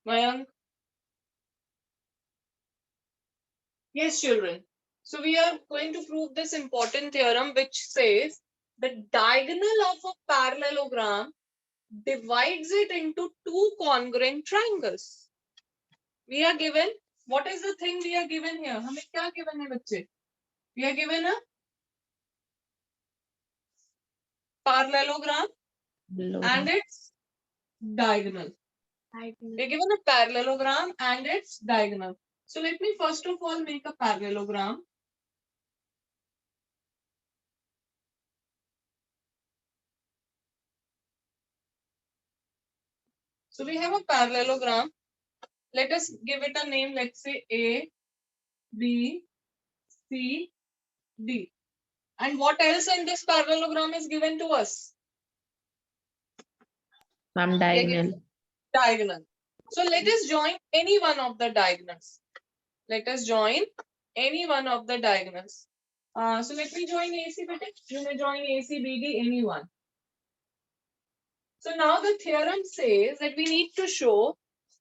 Mayank? Yes, children. So we are going to prove this important theorem which says the diagonal of a parallelogram divides it into two congruent triangles. We are given, what is the thing we are given here? हमें क्या given है बच्चे? We are given a parallelogram and its diagonal. We are given a parallelogram and its diagonal. So let me first of all make a parallelogram. So we have a parallelogram. Let us give it a name. Let's say A, B, C, D. And what else in this parallelogram is given to us? Some diagonal. Diagonal. So let us join any one of the diagonals. Let us join any one of the diagonals. So let me join AC, beta. You may join AC, BD, anyone. So now the theorem says that we need to show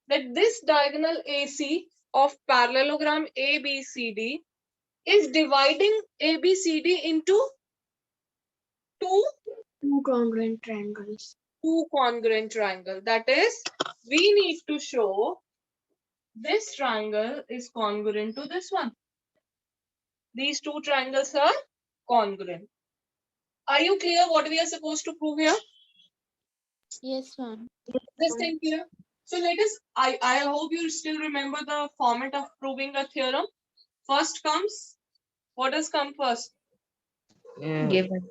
that this diagonal AC of parallelogram ABCD is dividing ABCD into two congruent triangles. Two congruent triangle. That is, we need to show this triangle is congruent to this one. These two triangles are congruent. Are you clear what we are supposed to prove here? Yes, ma'am. This thing here. So let us, I hope you still remember the format of proving a theorem. First comes, what does come first? Given.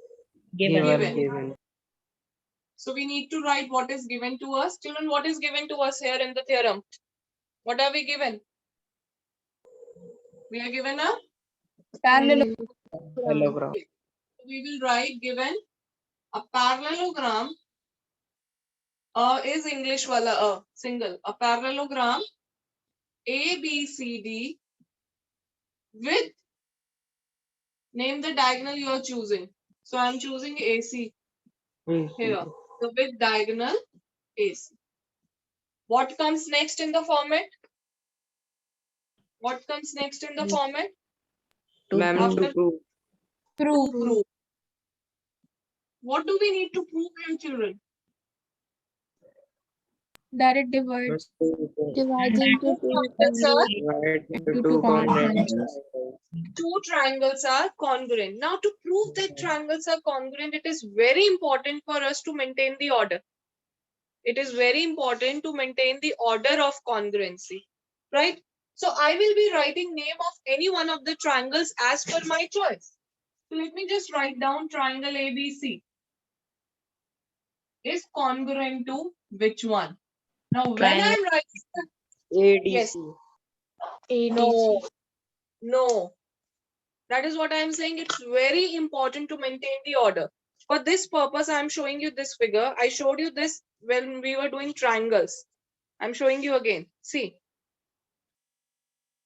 So we need to write what is given to us. Children, what is given to us here in the theorem? What are we given? We are given a Parallelogram. we will write given a parallelogram. Is English wala single. A parallelogram ABCD with, name the diagonal you are choosing. So I am choosing AC here. So with diagonal AC. What comes next in the format? What comes next in the format? To Prove. What do we need to prove here, children? That it divides into Two triangles are congruent. Now, to prove that triangles are congruent, it is very important for us to maintain the order. It is very important to maintain the order of congruency, right? So I will be writing name of any one of the triangles as per my choice. So let me just write down triangle ABC is congruent to which one? Now, when I am writing ADC. yes, no. That is what I am saying. It's very important to maintain the order. For this purpose, I am showing you this figure. I showed you this when we were doing triangles. I'm showing you again. See,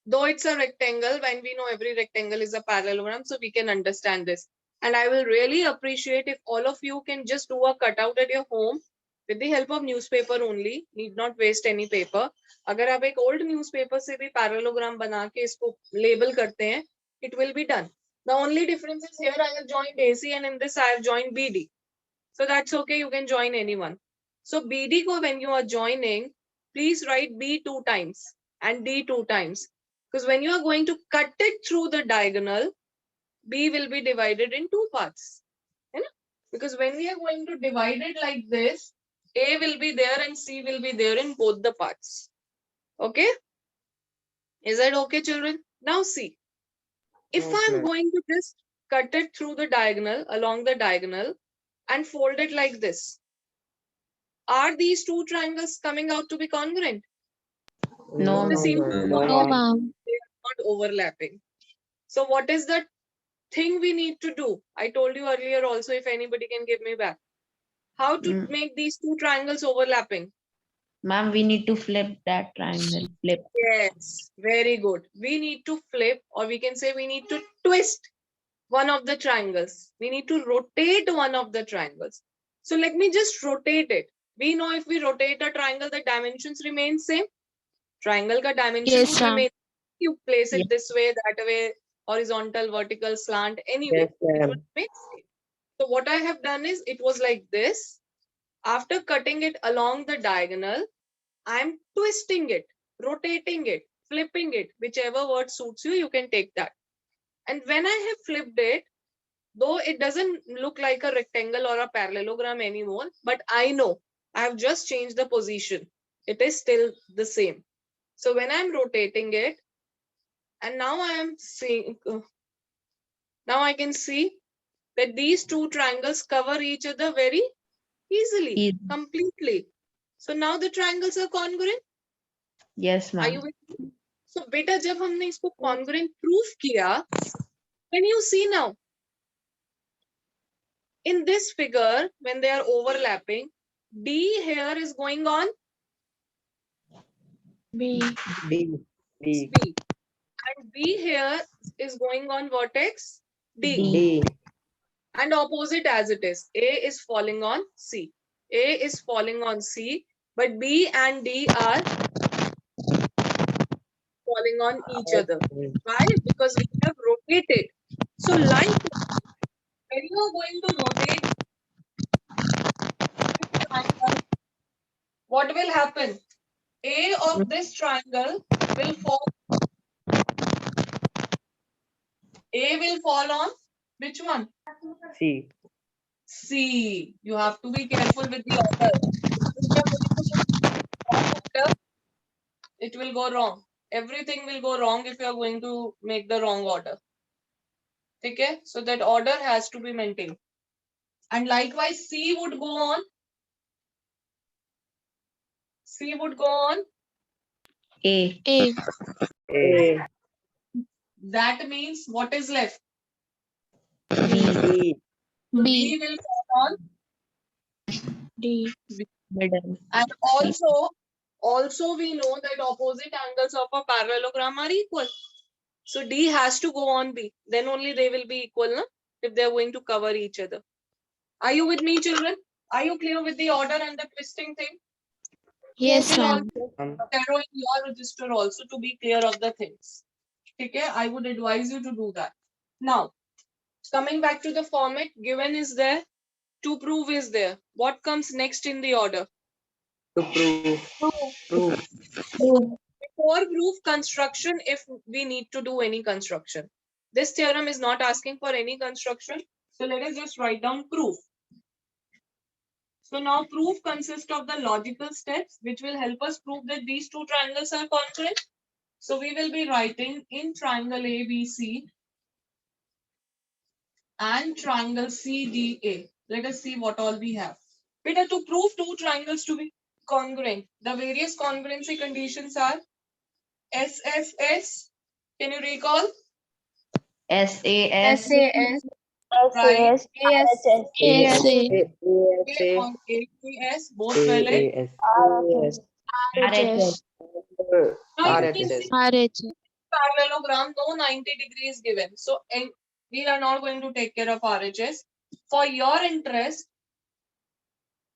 though it's a rectangle, when we know every rectangle is a parallelogram, so we can understand this. And I will really appreciate if all of you can just do a cutout at your home with the help of newspaper only. Need not waste any paper. अगर आप एक old newspaper से भी parallelogram बना के इसको label करते हैं, it will be done. The only difference is here I have joined AC and in this I have joined BD. So that's okay. You can join anyone. So BD ko when you are joining, please write B 2 times and D 2 times. Because when you are going to cut it through the diagonal, B will be divided in two parts. Because when we are going to divide it like this, A will be there and C will be there in both the parts. Okay? Is that okay, children? Now see. If I'm going to just cut it through the diagonal, along the diagonal, and fold it like this, are these two triangles coming out to be congruent? No, They seem to be ma'am. not overlapping. So what is the thing we need to do? I told you earlier also, if anybody can give me back. How to make these two triangles overlapping? Ma'am, we need to flip that triangle. Flip. Yes, very good. We need to flip, or we can say we need to twist one of the triangles. We need to rotate one of the triangles. So let me just rotate it. We know if we rotate a triangle, the dimensions remain same. Triangle ka dimension Yes, would ma'am. remain. You place it Yes. this way, that way, horizontal, vertical, slant, anyway. Yes, It ma'am. would remain same. So what I have done is, it was like this. After cutting it along the diagonal, I'm twisting it, rotating it, flipping it, whichever word suits you, you can take that. And when I have flipped it, though it doesn't look like a rectangle or a parallelogram anymore, but I know I have just changed the position. It is still the same. So when I'm rotating it, and now I am seeing, now I can see that these two triangles cover each other very easily, Easy. completely. So now the triangles are congruent. Yes, Are you ma'am. with me? So beta जब हमने इसको congruent proof किया, can you see now? In this figure, when they are overlapping, D here is going on B. B. B. B, and B here is going on vertex D, D. and opposite as it is. A is falling on C. A is falling on C, but B and D are falling on each other. Why? Because we have rotated. So like when you are going to rotate this triangle, what will happen? A of this triangle will fall. A will fall on which one? C. C. You have to be careful with the order. If you are going to put wrong order, it will go wrong. Everything will go wrong if you are going to make the wrong order. Okay? So that order has to be maintained. And likewise, C would go on. C would go on. A. A. A. That means what is left? B. B. So B. B will fall on. D. Middle. And also we know that opposite angles of a parallelogram are equal. So D has to go on B. Then only they will be equal, no? If they are going to cover each other. Are you with me, children? Are you clear with the order and the twisting thing? Yes, You will ma'am. also arrow in your register also to be clear of the things. Okay, I would advise you to do that. Now, coming back to the format, given is there, to prove is there. What comes next in the order? To prove. Prove. Before proof construction, if we need to do any construction. This theorem is not asking for any construction. So let us just write down proof. So now proof consists of the logical steps which will help us prove that these two triangles are congruent. So we will be writing in triangle ABC and triangle CDA. Let us see what all we have. Beta, to prove two triangles to be congruent, the various congruency conditions are SSS. Can you recall? SAS. SAS. Right. AS. ASA. On ACS, both valid. AAS. RHS. Now you can RHS. see RH. parallelogram, though 90 degrees given. So we are not going to take care of RHS. For your interest,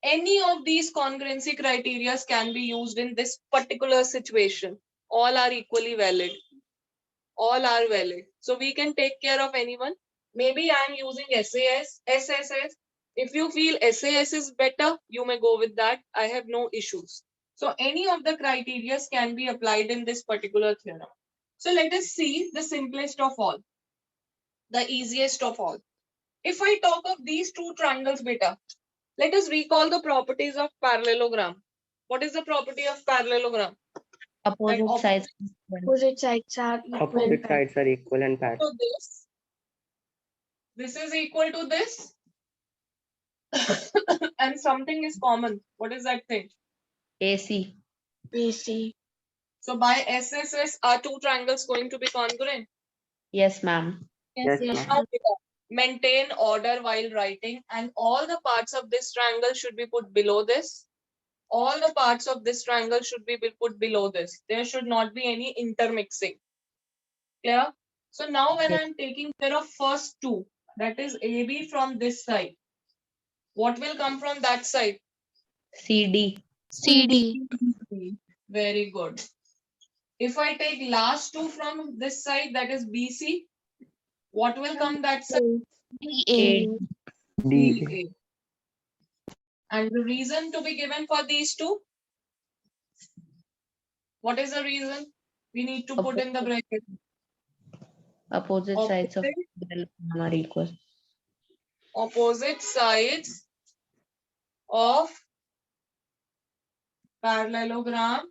any of these congruency criteria can be used in this particular situation. All are equally valid. All are valid. So we can take care of anyone. Maybe I am using SAS, SSS. If you feel SAS is better, you may go with that. I have no issues. So any of the criteria can be applied in this particular theorem. So let us see the simplest of all, the easiest of all. If I talk of these two triangles, beta, let us recall the properties of parallelogram. What is the property of parallelogram? Opposite sides. Opposite sides are equal. Opposite sides are equal and parallel. So this is equal to this, and something is common. What is that thing? AC. AC. So by SSS, are two triangles going to be congruent? Yes, ma'am. Yes, Yes, ma'am. Now, maintain order while writing, and all the parts of this triangle should be put below this. All the parts of this triangle should be put below this. There should not be any intermixing. Clear? So now when Yes. I'm taking care of first two, that is AB from this side, what will come from that side? CD. CD. Very good. If I take last two from this side, that is BC, what will come that side? A. D. DA. And the reason to be given for these two? What is the reason? We need to put in the bracket. Opposite sides of Opposite, parallelogram are equal. opposite sides of parallelogram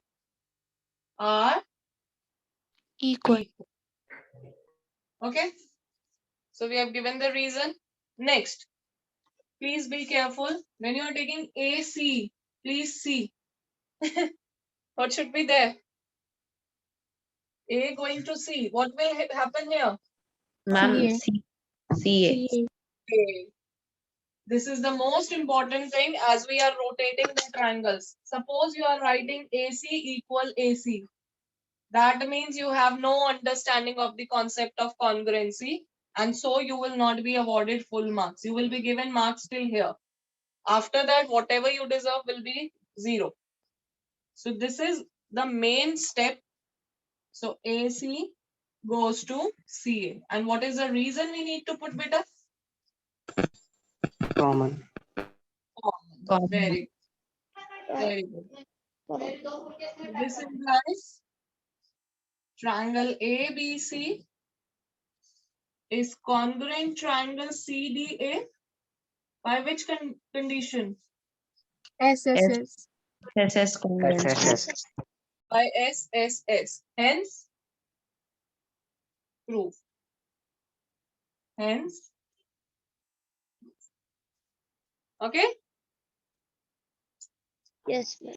are Equal. okay. So we have given the reason. Next, please be careful when you are taking AC. Please see what should be there. A going to C. What will happen here? Ma'am, CA. CA. CA. A. This is the most important thing as we are rotating the triangles. Suppose you are writing AC equal AC. That means you have no understanding of the concept of congruency, and so you will not be awarded full marks. You will be given marks till here. After that, whatever you deserve will be 0. So this is the main step. So AC goes to CA. And what is the reason we need to put beta? Common. Common. Very good. This implies triangle ABC is congruent triangle CDA by which condition? SSS. SS congruency. By SSS. Hence, proof. Hence, okay? Yes, ma'am.